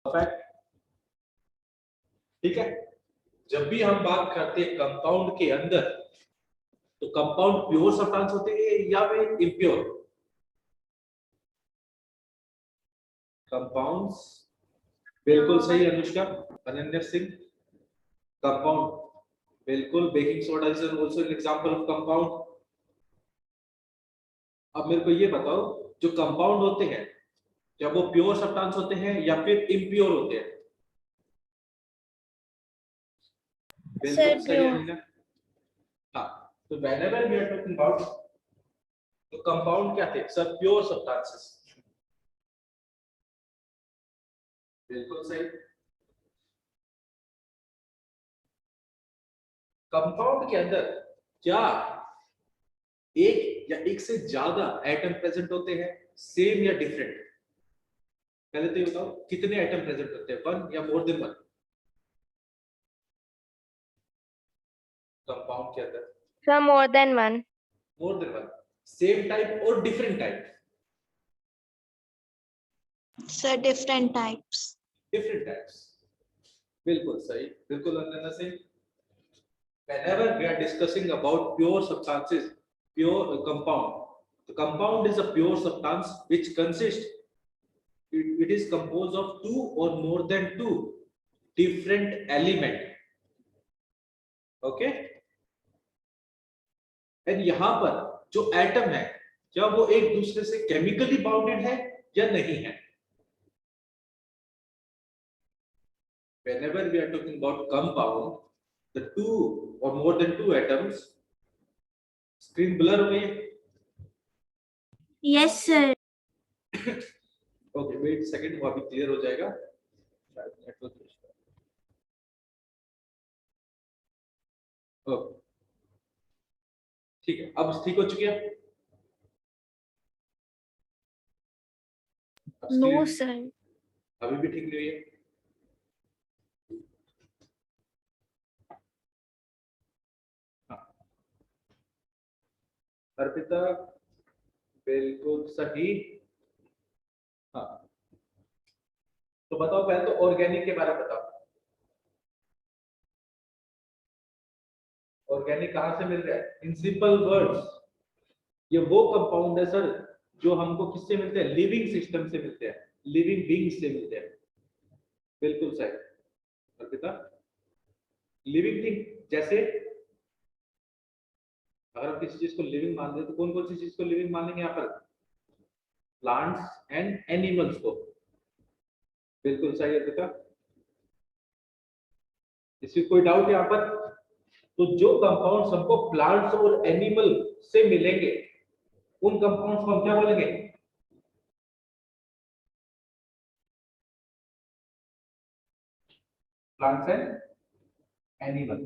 Perfect. ठीक है, जब भी हम बात करते हैं कंपाउंड के अंदर, तो कंपाउंड प्योर सब्सटेंस होते हैं या फिर इम्प्योर? कंपाउंड्स, बिल्कुल सही अनुष्का। अनन्या सिंह, कंपाउंड, बिल्कुल। Baking soda is also an example of compound. अब मेरे को ये बताओ, जो कंपाउंड होते हैं, क्या वो प्योर सब्सटेंस होते हैं या फिर इम्प्योर होते हैं? बिल्कुल सही है नीना। हाँ, तो whenever we are talking about, तो कंपाउंड क्या थे सर? Pure substances. बिल्कुल सही। कंपाउंड के अंदर क्या एक या एक से ज्यादा एटम प्रेजेंट होते हैं, सेम या डिफरेंट? पहले तो ये बताओ, कितने एटम प्रेजेंट होते हैं, वन या मोर देन वन कंपाउंड के अंदर? Sir, more than one. More than one. Same type और different type? Sir, different types. Different types, बिल्कुल सही। बिल्कुल Ananya Singh. Whenever we are discussing about pure substances, pure compound, the compound is a pure substance which consists, it is composed of two or more than two different element. Okay, and यहाँ पर जो atom है, क्या वो एक दूसरे से chemically bounded है या नहीं है? Whenever we are talking about compound, the two or more than two atoms, screen blur हो गई? Yes, sir. Okay, wait second, वो अभी क्लियर हो जाएगा। ओके, ठीक है, अब ठीक हो चुकी है? No, sir. अभी भी ठीक नहीं हुई है? हाँ। अर्पिता, बिल्कुल सही। हाँ, तो बताओ, पहले तो ऑर्गेनिक के बारे में बताओ। ऑर्गेनिक कहाँ से मिल रहा है? इन सिंपल वर्ड्स, ये वो कंपाउंड है सर जो हमको किससे मिलते हैं? लिविंग सिस्टम से मिलते हैं, लिविंग बीइंग्स से मिलते हैं। बिल्कुल सही अर्पिता। लिविंग थिंग जैसे, अगर हम किसी चीज को लिविंग मान रहे तो कौन कौन सी चीज को लिविंग मानेंगे यहाँ पर? प्लांट्स एंड एनिमल्स को। बिल्कुल सही अर्पिता। इसमें कोई डाउट यहाँ पर? तो जो कंपाउंड्स हमको प्लांट्स और एनिमल से मिलेंगे, उन कंपाउंड्स को हम क्या बोलेंगे? Plants and animal.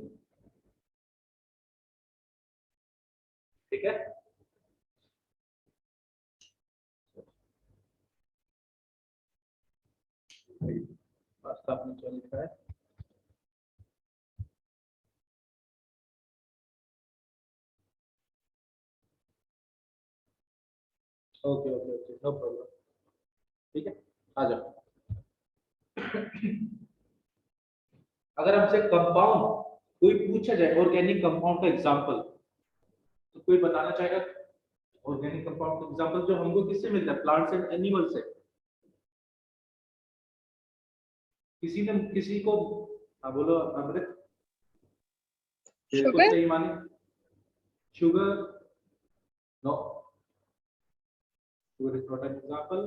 ठीक है, पास्ता आपने क्या लिखा है? Okay okay okay, no problem. ठीक है, आ जाओ। अगर हमसे कंपाउंड कोई पूछा जाए, ऑर्गेनिक कंपाउंड का एग्जांपल, तो कोई बताना चाहेगा ऑर्गेनिक कंपाउंड का एग्जांपल जो हमको किससे मिलता है? प्लांट्स एंड एनिमल से। किसी ने किसी को? हाँ बोलो अमृत। बिल्कुल सही माने। Sugar? No, sugar is not an example.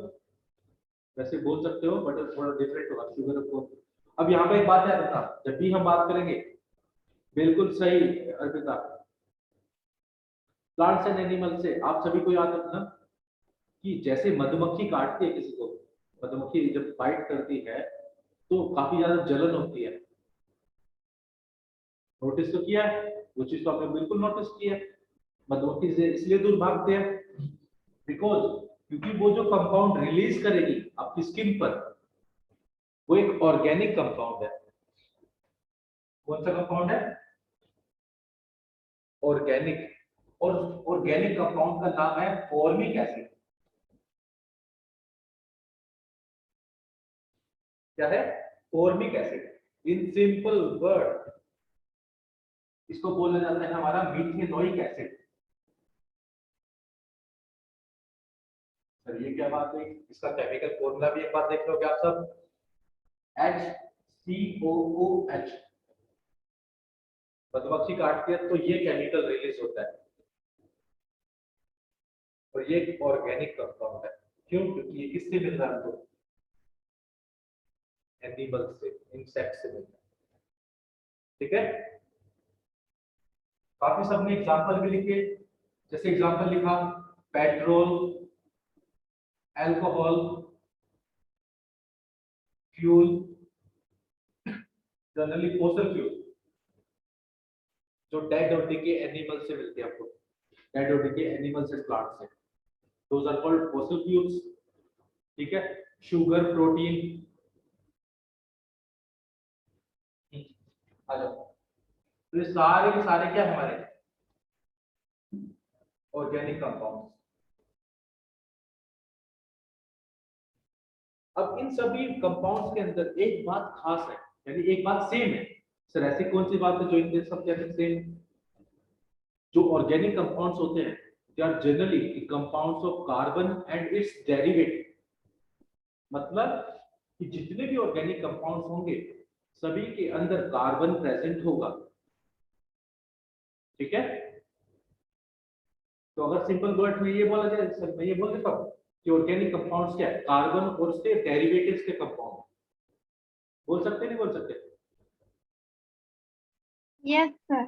वैसे बोल सकते हो बट थोड़ा डिफरेंट होगा शुगर को। अब यहाँ पे एक बात है अर्पिता, जब भी हम बात करेंगे, बिल्कुल सही अर्पिता, प्लांट्स एंड एनिमल से आप सभी को याद रखना कि जैसे मधुमक्खी काटती है किसी को, मधुमक्खी जब बाइट करती है तो काफी ज्यादा जलन होती है। नोटिस तो किया है? वो चीज तो आपने बिल्कुल नोटिस किया है। मधुमक्खी से इसलिए दूर भागते हैं बिकॉज, क्योंकि वो जो कंपाउंड रिलीज करेगी आपकी स्किन पर, वो एक ऑर्गेनिक कंपाउंड है। कौन सा कंपाउंड है? ऑर्गेनिक। और ऑर्गेनिक कंपाउंड का नाम है फॉर्मिक एसिड। क्या है? Formic acid. In simple word इसको बोला जाता है हमारा मीथेनोइक एसिड। सर ये क्या बात है? इसका केमिकल फॉर्मूला भी एक बार देख लोगे आप सब, HCOOH। मधुमक्खी काटती है तो ये केमिकल रिलीज होता है, और ये एक ऑर्गेनिक कंपाउंड है। क्यों? क्योंकि ये किससे मिल रहा है हमको? एनिमल से, इंसेक्ट से मिल रहा है। ठीक है, काफी सबने एग्जांपल भी लिखे। जैसे एग्जांपल लिखा petrol, alcohol, fuel, generally fossil fuel जो डेड और डिके एनिमल से मिलते हैं आपको, डेड और डिके एनिमल से, प्लांट से, those are called fossil fuels. ठीक है, शुगर, प्रोटीन। आ जाओ, तो ये सारे के सारे क्या है हमारे? Organic compound. अब इन सभी कंपाउंड्स के अंदर एक बात खास है, यानी एक बात सेम है। सर ऐसी कौन सी बात है जो इनके सब के अंदर सेम? जो ऑर्गेनिक कंपाउंड्स होते हैं they are generally compounds of carbon and its derivative. मतलब कि जितने भी ऑर्गेनिक कंपाउंड्स होंगे सभी के अंदर कार्बन प्रेजेंट होगा। ठीक है, तो अगर सिंपल वर्ड में ये बोला जाए, सर मैं ये बोल देता हूँ कि ऑर्गेनिक कंपाउंड्स क्या है? कार्बन और उसके डेरिवेटिव्स के कंपाउंड। बोल सकते नहीं बोल सकते? Yes, sir.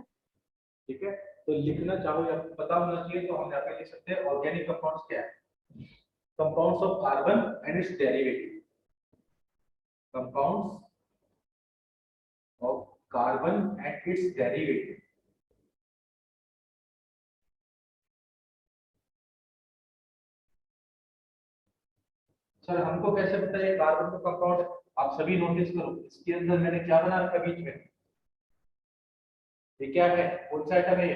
ठीक है, तो लिखना चाहो या पता होना चाहिए तो हम यहाँ पे लिख सकते हैं ऑर्गेनिक कंपाउंड्स क्या है? Compounds of carbon and its derivative. Compounds of carbon and its derivative. Sir हमको कैसे पता है कार्बन का कंपाउंड? आप सभी नोटिस करो, इसके अंदर मैंने क्या बना रखा बीच में? ये क्या है? कौन सा आइटम है ये?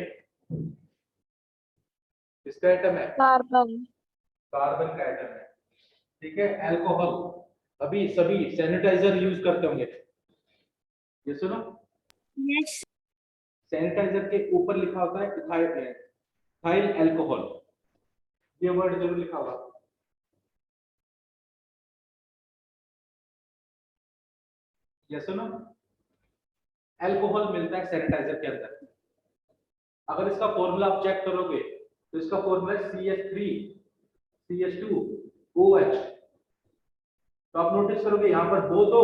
किसका आइटम है? Carbon. कार्बन का आइटम है। ठीक है, अल्कोहल। अभी सभी सैनिटाइजर यूज करते होंगे, ये सुनो, Yes. सैनिटाइजर के ऊपर लिखा होता है इथाइल अल्कोहल, ये वर्ड जरूर लिखा होगा। ये सुनो, अल्कोहल मिलता है सैनिटाइजर के अंदर। अगर इसका फॉर्मूला आप चेक करोगे तो इसका फॉर्मूला है CH3CH2OH। तो आप नोटिस करोगे यहाँ पर दो तो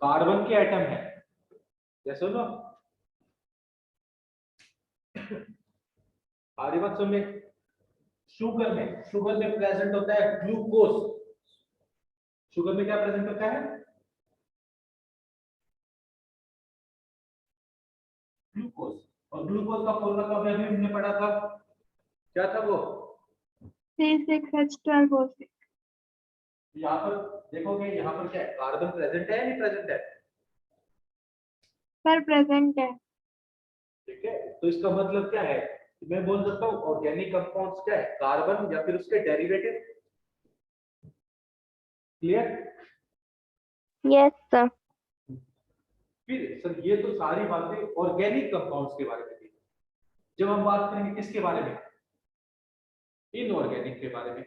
कार्बन के आइटम है। ये सुनो, आरी बात सुन में, शुगर में प्रेजेंट होता है ग्लूकोज। शुगर में क्या प्रेजेंट होता है? ग्लूकोज। और ग्लूकोज का फॉर्मूला तो अभी हमने पढ़ा था, क्या था वो? C6H12O6. यहाँ पर देखोगे, यहाँ पर क्या है? कार्बन प्रेजेंट है या नहीं प्रेजेंट है? Sir, present है. ठीक है, तो इसका मतलब क्या है? मैं बोल सकता हूँ ऑर्गेनिक कंपाउंड्स क्या है? कार्बन या फिर उसके डेरिवेटिव। क्लियर? Yes, sir. फिर सर ये तो सारी बातें ऑर्गेनिक कंपाउंड्स के बारे में थी। जब हम बात करेंगे किसके बारे में? इनऑर्गेनिक के बारे में।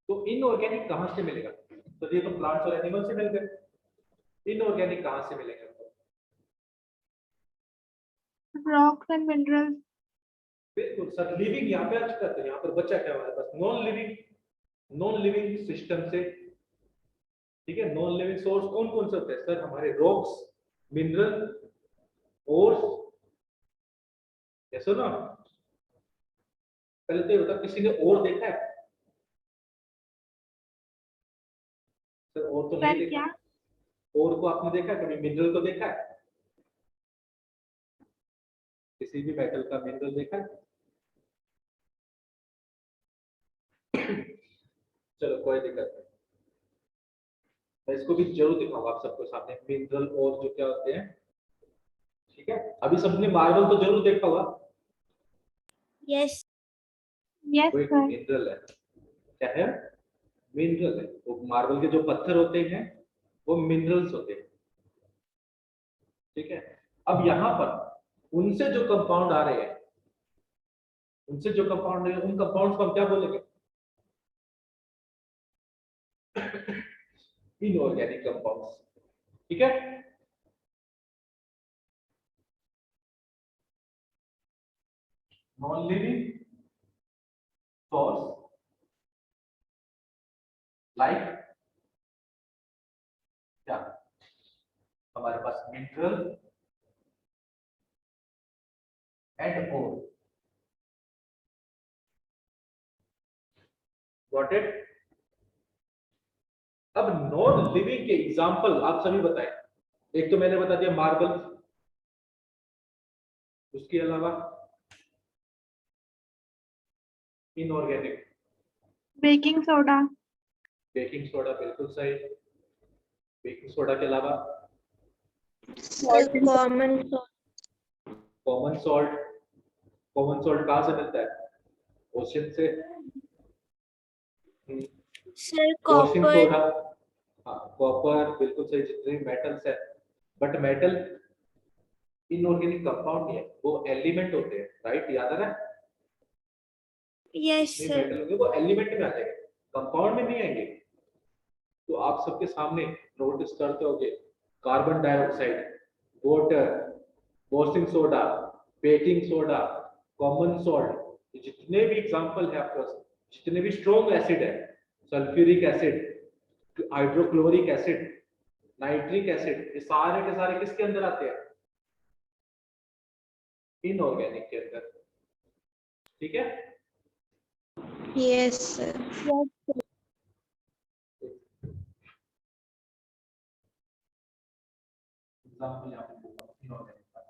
तो इनऑर्गेनिक कहां से मिलेगा? तो ये तो प्लांट्स और एनिमल से मिल गए। इनऑर्गेनिक कहां से मिलेगा? Rocks and minerals. बिल्कुल सर, लिविंग यहाँ पे आ चुका था, यहाँ पर बचा क्या हमारे पास? नॉन लिविंग सिस्टम से। ठीक है, नॉन लिविंग सोर्स कौन कौन से होते हैं सर? हमारे रॉक्स, मिनरल, ओर्स। कैसे ना, पहले तो ये बता, किसी ने और देखा है? सर और तो नहीं Sir, देखा। क्या? और को आपने देखा है कभी? मिनरल को देखा है? किसी भी मेटल का मिनरल देखा है? चलो कोई दिक्कत नहीं, मैं इसको भी जरूर दिखाऊंगा आप सबको सामने, मिनरल और जो क्या होते हैं। ठीक है, अभी सबने मार्बल तो जरूर देखा होगा। Yes. Yes, वो एक sir. मिनरल है। क्या है? मिनरल है। वो मार्बल के जो पत्थर होते हैं वो मिनरल्स होते हैं। ठीक है, अब यहाँ पर उनसे जो कंपाउंड आ रहे हैं, उनसे जो कंपाउंड है, उन कंपाउंड्स को हम क्या बोलेंगे? Inorganic compounds. ठीक है, नॉन लिविंग सोर्स लाइक क्या, हमारे पास mineral and ore. Got it? अब नॉन लिविंग के एग्जांपल आप सभी बताएं। एक तो मैंने बता दिया मार्बल, उसके अलावा inorganic baking soda, baking soda, बिल्कुल सही। बेकिंग सोडा के अलावा common common salt. Common salt कहाँ से मिलता है? ओशन से। Sir washing copper. सोडा, हाँ कॉपर, बिल्कुल सही। जितने मेटल्स है, बट मेटल इनऑर्गेनिक कंपाउंड नहीं है, वो एलिमेंट होते हैं, राइट? याद है ना? यस नहीं, सर। मेटल होंगे वो एलिमेंट में आ जाएंगे, कंपाउंड में नहीं आएंगे। तो आप सबके सामने नोटिस करते होगे carbon dioxide, water, washing soda, baking soda, common salt, जितने भी एग्जांपल है आपके पास, जितने भी स्ट्रॉन्ग एसिड है, sulphuric acid, hydrochloric acid, nitric acid, ये सारे के सारे किसके अंदर आते हैं? इनऑर्गेनिक के अंदर। ठीक है, यस सर। एग्जांपल यहाँ पे देता हूँ इनऑर्गेनिक का।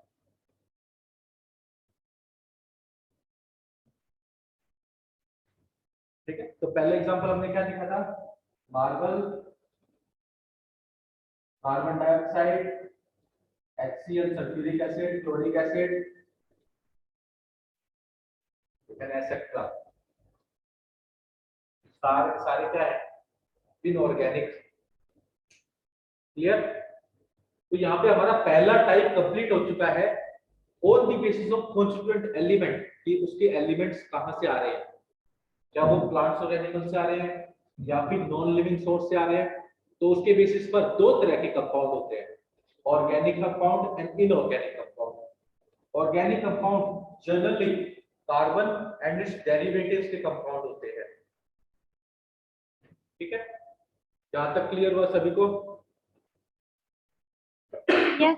ठीक है, तो पहले एग्जांपल हमने क्या लिखा था? Marble, carbon dioxide, HCl, sulphuric acid, chloric acid, and etcetera. सारे सारे क्या है? इनऑर्गेनिक। क्लियर? तो यहाँ पे हमारा पहला टाइप कंप्लीट हो चुका है, on the basis of constituent element, कि उसके एलिमेंट्स कहां से आ रहे हैं, क्या वो प्लांट्स और एनिमल्स से आ रहे हैं या फिर नॉन लिविंग सोर्स से आ रहे हैं। तो उसके बेसिस पर दो तरह के कंपाउंड होते हैं, organic compound and inorganic compound. Organic compound generally carbon and it's derivatives के कंपाउंड होते हैं। ठीक है, जहां तक क्लियर हुआ सभी को? यस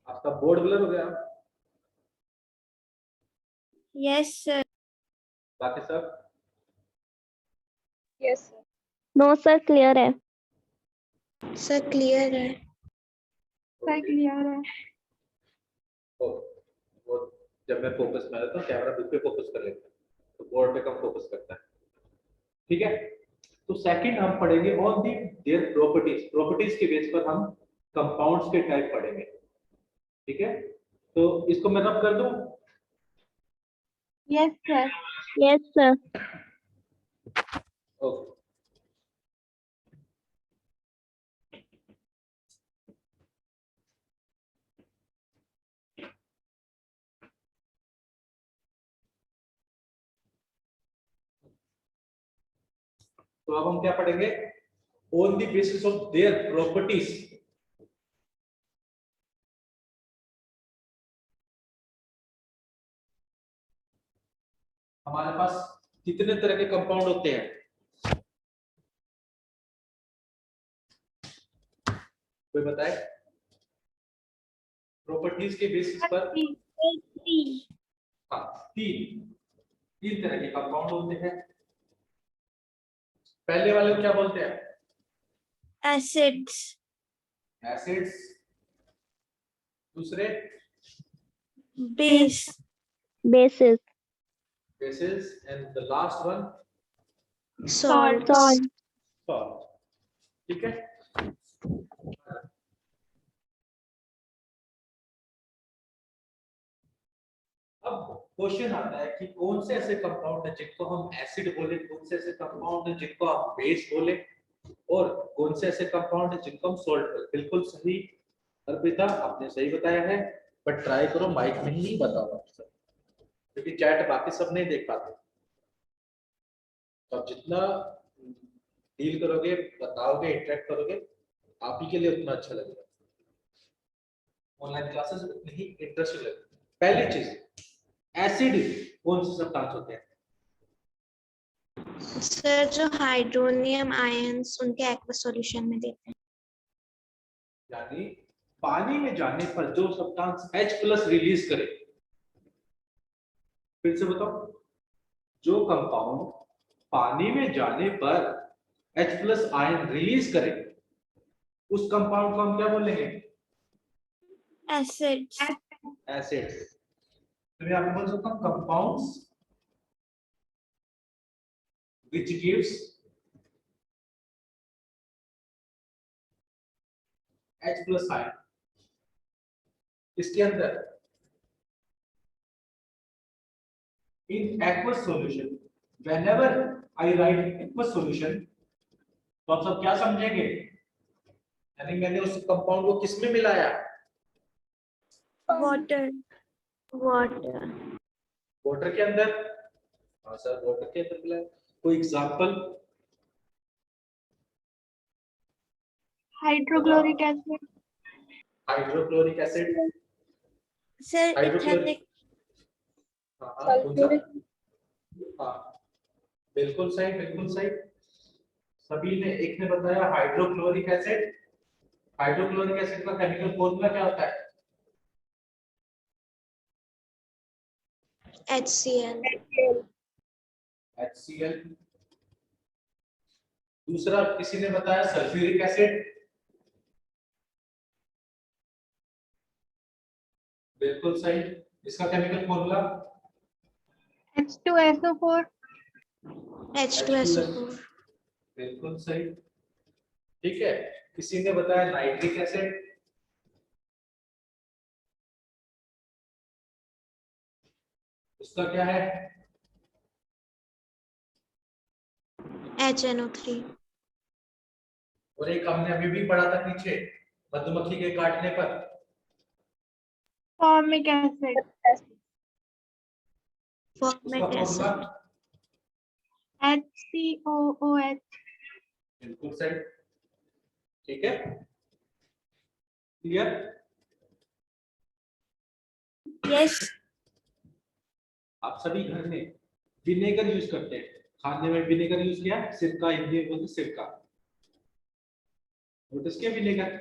आपका बोर्ड ब्लर हो गया? Yes sir. बाकी सब? Yes sir. No sir, clear है। सर क्लियर है। सर क्लियर है। ओ, वो जब मैं फोकस में रहता हूँ कैमरा बुक पे फोकस कर लेता है, तो बोर्ड पे कम फोकस करता है। ठीक है, तो सेकंड हम पढ़ेंगे on the their properties. Properties के बेस पर हम कंपाउंड्स के टाइप पढ़ेंगे। ठीक है, तो इसको मैं रब कर दूं? Yes sir. Yes sir. Okay, तो अब हम क्या पढ़ेंगे? On the basis of their properties. हमारे पास कितने तरह के कंपाउंड होते हैं? कोई बताए? प्रॉपर्टीज के बेसिस पर? हाँ, तीन तीन तरह के कंपाउंड होते हैं। पहले वाले को क्या बोलते हैं? एसिड्स। एसिड्स। दूसरे? Base. Basis. bases, and the last one salt. salt। ठीक है, अब क्वेश्चन आता है कि कौन से ऐसे कंपाउंड है जिनको हम एसिड बोले, कौन से ऐसे कंपाउंड है जिनको हम बेस बोले। और कौन से ऐसे कंपाउंड है जिनको हम सॉल्ट कर, बिल्कुल सही अर्पिता, आपने सही बताया है, बट ट्राई करो माइक में ही नहीं बताओ आप सब, क्योंकि चैट बाकी सब नहीं देख पाते। तो आप जितना डील करोगे, बताओगे, इंटरेक्ट करोगे, आप ही के लिए उतना अच्छा लगेगा, ऑनलाइन क्लासेस उतनी ही इंटरेस्टिंग लगेगी। पहली चीज, एसिड कौन से सब्सटेंस होते हैं? सर जो हाइड्रोनियम आयंस उनके एक्वस सॉल्यूशन में देते हैं। यानी पानी में जाने पर जो सब्सटेंस H+ रिलीज करे, फिर से बताओ, जो कंपाउंड पानी में जाने पर H+ आयन रिलीज करे, उस कंपाउंड को हम क्या बोलेंगे? एसिड्स। एसिड। तो मैं आपको बोल सकता हूं compounds which gives H+ ion. इसके अंदर in aqueous solution, whenever I write aqueous solution, तो आप सब क्या समझेंगे? यानी मैंने उस कंपाउंड को किस में मिलाया? वाटर। वाटर। वाटर के अंदर। हाँ सर, वाटर के अंदर मिलाया। कोई example? Hydrochloric acid. Hydrochloric acid. Sir hydrochloric, हाँ हाँ, कौन सा? हाँ, बिल्कुल सही, बिल्कुल सही। सभी ने, एक ने बताया हाइड्रोक्लोरिक एसिड। हाइड्रोक्लोरिक एसिड का केमिकल फॉर्मूला क्या होता है? HCl। HCl। दूसरा किसी ने बताया सल्फ्यूरिक एसिड। बिल्कुल सही। इसका केमिकल फॉर्मूला H2SO4। H2SO4। बिल्कुल सही। ठीक है, किसी ने बताया नाइट्रिक एसिड। उसका क्या है? HNO3। और एक हमने अभी भी पढ़ा था पीछे, मधुमक्खी के काटने पर। Formic acid. उसका फॉर्मिक फॉर्मूला एसिड। HCOOH। बिल्कुल सही। ठीक है, क्लियर? यस। आप सभी घर में विनेगर यूज करते हैं, खाने में विनेगर यूज किया, सिरका, हिंदी में बोलते सिरका, नोटिस किया vinegar?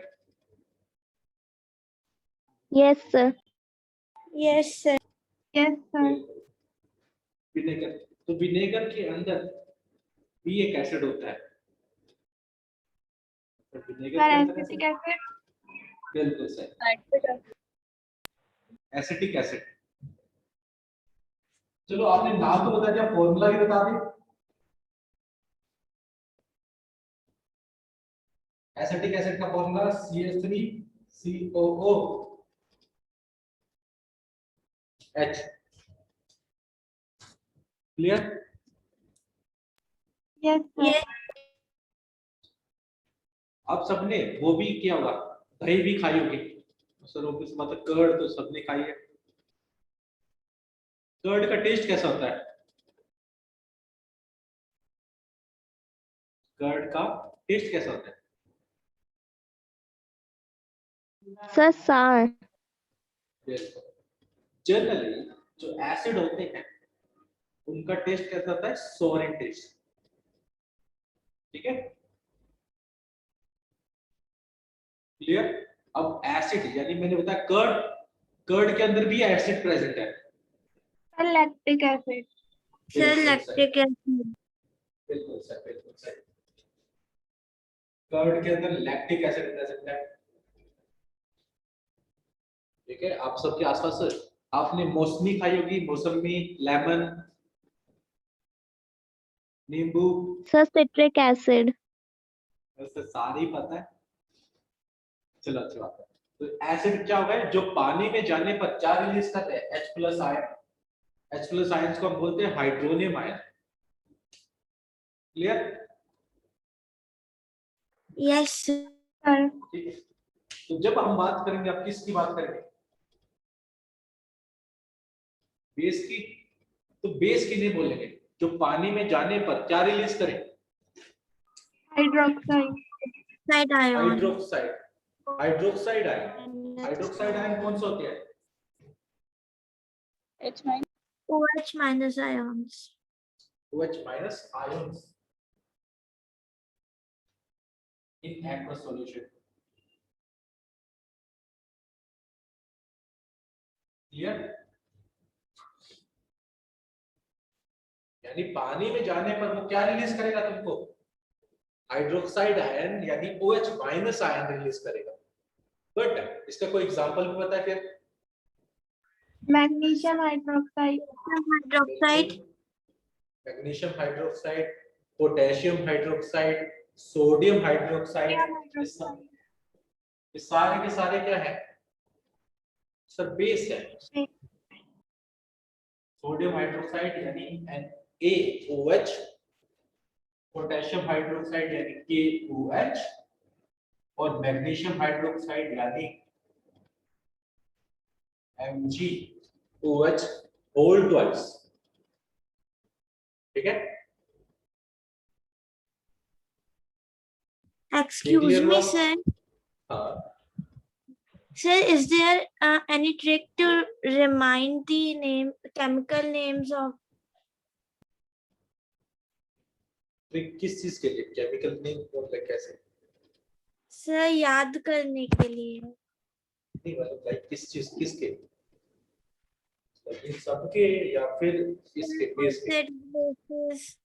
Yes sir. Yes sir. Yes sir. Vinegar, तो विनेगर के अंदर भी एक एसिड होता है, तो विनेगर सर के अंदर एसिटिक एसिड। बिल्कुल सही, एसिटिक एसिड। चलो, आपने नाम तो बता दिया, फॉर्मूला भी बता दें। एसिटिक एसिड का formula CH3COOH। Clear? Yes sir. आप सबने वो भी किया होगा, दही भी खाई होगी सर, ऑफिस मतलब कर्ड तो सबने खाई है। कर्ड का टेस्ट कैसा होता है? कर्ड का टेस्ट कैसा होता है? सर सार। जनरली जो एसिड होते हैं उनका टेस्ट कैसा होता है? सोर टेस्ट। ठीक है, क्लियर? अब एसिड, यानी मैंने बताया कर्ड, कर्ड के अंदर भी एसिड प्रेजेंट है। Sir lactic acid. Sir lactic acid. बिल्कुल सर, बिल्कुल सही। कर्ड के अंदर लैक्टिक एसिड प्रेजेंट है। ठीक है, आप सबके आसपास आपने मौसमी खाई होगी, मौसमी, लेमन, नींबू। Sir citric acid. वैसे सारे ही पता है। चलो, अच्छी बात है। तो एसिड क्या होगा, जो पानी में जाने पर क्या रिलीज करते हैं? H+ ion. H+ आयंस को हम बोलते हैं hydronium ion. Clear? Yes, sir. sir. ठीक है, तो जब हम बात करेंगे, आप किसकी बात करेंगे? बेस की। तो बेस की नहीं बोलेंगे, जो पानी में जाने पर क्या रिलीज करे? Hydroxide. Ion. Hydroxide. Hydroxide ion. Hydroxide ion कौन सा होता है? OH minus ions. OH minus ions in aqueous solution. Clear? यानी पानी में जाने पर वो क्या रिलीज करेगा तुमको? हाइड्रोक्साइड आयन यानी OH माइनस आयन रिलीज करेगा। बट इसका कोई एग्जांपल भी पता है फिर? Magnesium hydroxide. Hydroxide. Magnesium hydroxide, potassium hydroxide, sodium hydroxide, Sodium hydroxide. ये सारे के सारे क्या है सर? बेस है। सोडियम हाइड्रोक्साइड यानी NaOH, पोटेशियम हाइड्रोक्साइड यानी KOH, और मैग्नीशियम हाइड्रोक्साइड यानी MgOH होल ट्वाइस। ठीक है? Excuse clear me, हुआ? sir. हाँ, Sir, is there any trick to remind the chemical names of? Trick किस चीज के लिए? केमिकल नेम बोलते कैसे? Sir, याद करने के लिए. नहीं मतलब लाइक किस चीज, किसके? इन सबके या फिर इसके बेस के? Acid, bases.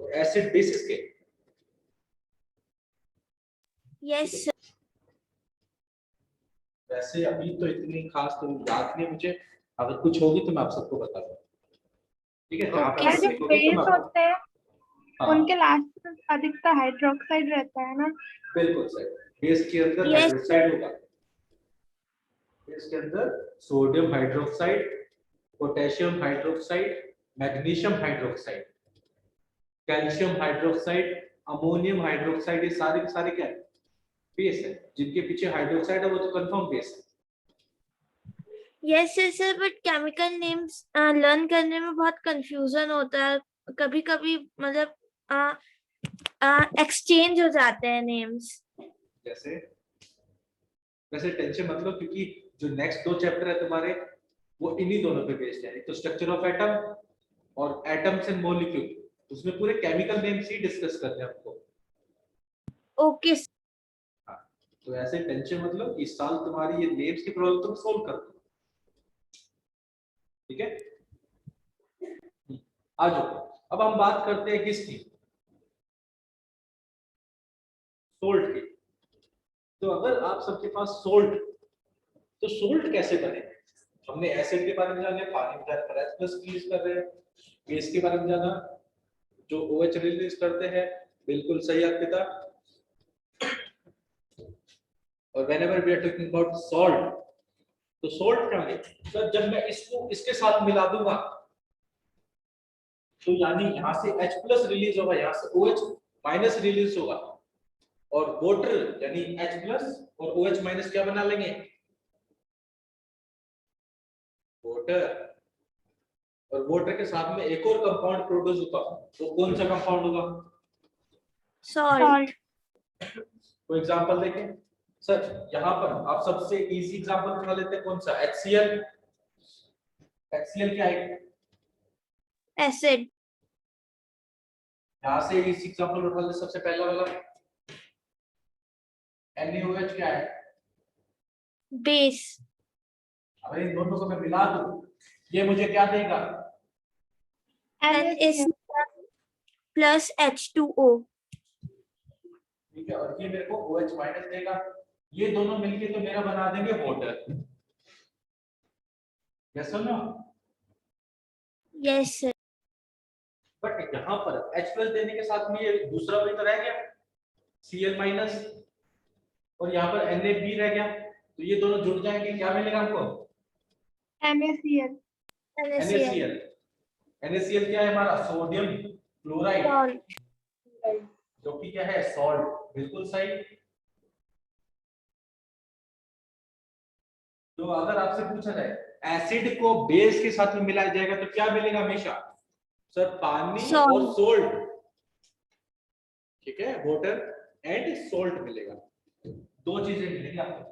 एसिड बेसिस के? Yes, sir. वैसे अभी तो इतनी खास तो याद नहीं मुझे, अगर कुछ होगी तो मैं आप सबको बता दूंगा। ठीक है, जहाँ पे यार आप जो सीखोगे तो बेस मैं आपको- होते हैं हाँ, उनके लास्ट में अधिकतर हाइड्रोक्साइड रहता है ना। बिल्कुल सही। बेस के अंदर Yes. हाइड्रोक्साइड होगा। बेस के अंदर sodium hydroxide, potassium hydroxide, magnesium hydroxide, calcium hydroxide, ammonium hydroxide, ये सारे के सारे क्या है? बेस है। जिनके पीछे हाइड्रोक्साइड है वो तो कंफर्म बेस है। Yes, yes, sir. But chemical names learn करने में बहुत confusion होता है. कभी-कभी मतलब exchange हो जाते हैं names. जैसे वैसे टेंशन मत लो, क्योंकि जो नेक्स्ट 2 चैप्टर है तुम्हारे वो इन्हीं दोनों पे बेस्ड है। एक तो स्ट्रक्चर ऑफ एटम और एटम्स एंड मॉलिक्यूल, उसमें पूरे केमिकल नेम्स ही डिस्कस करते हैं आपको। Okay. तो ऐसे टेंशन मत लो, इस साल तुम्हारी ये नेम्स की प्रॉब्लम तुम सोल्व कर दो। ठीक है, आ जाओ। अब हम बात करते हैं किसकी? सोल्ट की। तो अगर आप सबके पास सोल्ट, तो सोल्ट कैसे बने? हमने एसिड के बारे में जाना, पानी में जाना पर H+ रिलीज कर रहे हैं। बेस के बारे में जाना, जो OH रिलीज करते हैं। बिल्कुल सही अर्पिता। और whenever we are talking about salt, तो सोल्ट क्या है सर? जब मैं इसको इसके साथ मिला दूंगा तो यानी यहाँ से H+ रिलीज होगा, यहाँ से OH- रिलीज होगा, और वाटर यानी H+ और OH- क्या बना लेंगे? वाटर। और वाटर के साथ में एक और कंपाउंड प्रोड्यूस होगा, तो कौन सा कंपाउंड होगा? Salt. कोई एग्जांपल देखें सर। यहाँ पर आप सबसे इजी एग्जांपल उठा लेते हैं, कौन सा? HCl। HCl क्या है? Acid. यहाँ से इसी एग्जांपल उठा ले, सबसे पहला वाला। NaOH क्या है? Base. अगर इन दोनों को मैं मिला दूं, ये मुझे क्या देगा? NaCl plus H2O. ठीक है, और ये मेरे को OH- देगा। ये दोनों मिलके तो मेरा बना देंगे वाटर। यस और नो? Yes, sir. बट यहाँ पर H+ देने के साथ में ये दूसरा भी तो रह गया, Cl-, और यहाँ पर Na भी रह गया, तो ये दोनों जुड़ जाएंगे, क्या मिलेगा हमको? NaCl. NaCl। NaCl क्या है हमारा? Sodium chloride. Salt. जो कि क्या है, सॉल्ट, बिल्कुल सही। तो अगर आपसे पूछा जाए एसिड को बेस के साथ में मिलाया जाएगा तो क्या मिलेगा हमेशा? सर पानी और Salt. सोल्ट, ठीक है, वाटर एंड सोल्ट मिलेगा, दो चीजें मिलेंगी आपको।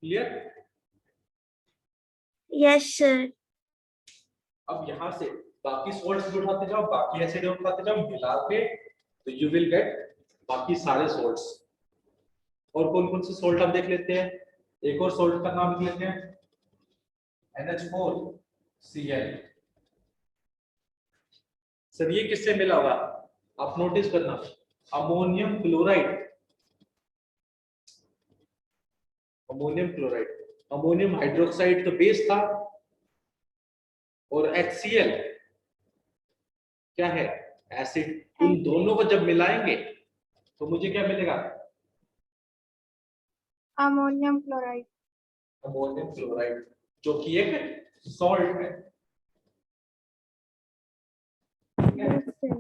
क्लियर? Yes, sir. अब यहां से बाकी सोल्ट्स भी उठाते जाओ, बाकी एसिड उठाते जाओ, मिला के तो यू विल गेट बाकी सारे सोल्ट्स। और कौन कौन से सोल्ट आप देख लेते हैं, एक और सोल्ट का नाम लिख लेते हैं, NH4Cl। सर ये किससे मिला हुआ, आप नोटिस करना, ammonium chloride, ammonium chloride, ammonium hydroxide तो बेस था, और HCl क्या है, एसिड। उन दोनों को जब मिलाएंगे तो मुझे क्या मिलेगा, अमोनियम क्लोराइड। अमोनियम क्लोराइड, जो कि एक सॉल्ट है। Yes, sir.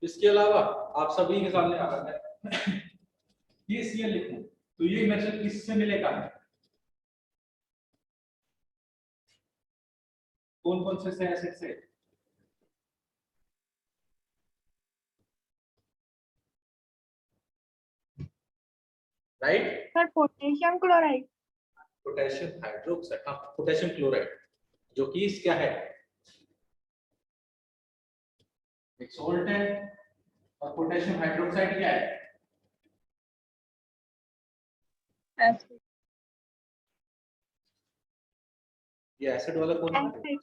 इसके अलावा आप सभी के सामने आ रहा है ये Cl लिखूं तो ये मेथड किससे मिलेगा, कौन कौन से एसिड से? Right, sir potassium chloride. Potassium hydroxide, हाँ पोटेशियम क्लोराइड, जो कि इस क्या है, एक सोल्ट है, और पोटेशियम हाइड्रोक्साइड क्या है, एसिड। ये एसिड वाला कौन है, acid.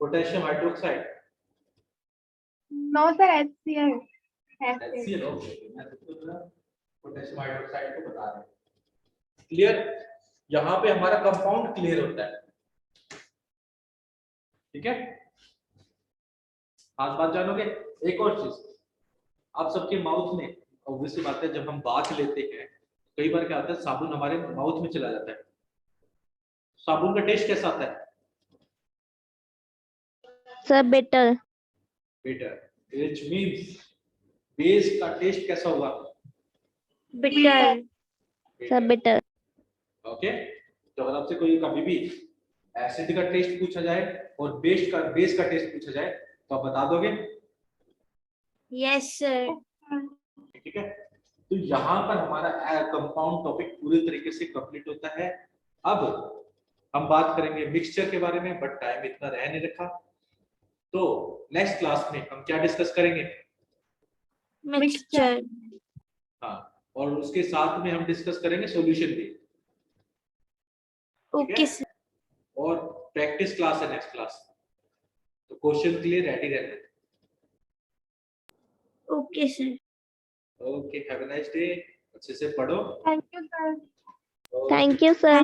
Potassium hydroxide, no sir HCl। Acid. HCl, okay, मैं तो पोटेशियम हाइड्रोक्साइड को बता रहा हूं। क्लियर? यहाँ पे हमारा कंपाउंड क्लियर होता है, ठीक है, आज बात जानोगे। एक और चीज, आप सबके माउथ में ऑब्वियसली बात है, जब हम बात लेते हैं कई बार क्या होता है, साबुन हमारे माउथ में चला जाता है, साबुन का टेस्ट कैसा आता है, Sir, bitter. Better, which means base का टेस्ट कैसा होगा, Bitter. Sir, bitter. ओके। तो अगर आपसे कोई कभी भी एसिड का टेस्ट पूछा जाए और बेस का टेस्ट पूछा जाए तो आप बता दोगे, Yes, sir. ठीक है। तो यहाँ पर हमारा कंपाउंड टॉपिक पूरी तरीके से कंप्लीट होता है। अब हम बात करेंगे मिक्सचर के बारे में, बट टाइम इतना रह नहीं रखा, तो नेक्स्ट क्लास में हम क्या डिस्कस करेंगे, Mixture. हाँ, और उसके साथ में हम डिस्कस करेंगे सॉल्यूशन भी, ठीक Okay, है, sir. और प्रैक्टिस क्लास है नेक्स्ट क्लास, तो क्वेश्चन के लिए रेडी रहना। Okay, sir. Okay, have a nice day, अच्छे से पढ़ो। Thank you sir. Thank you, sir.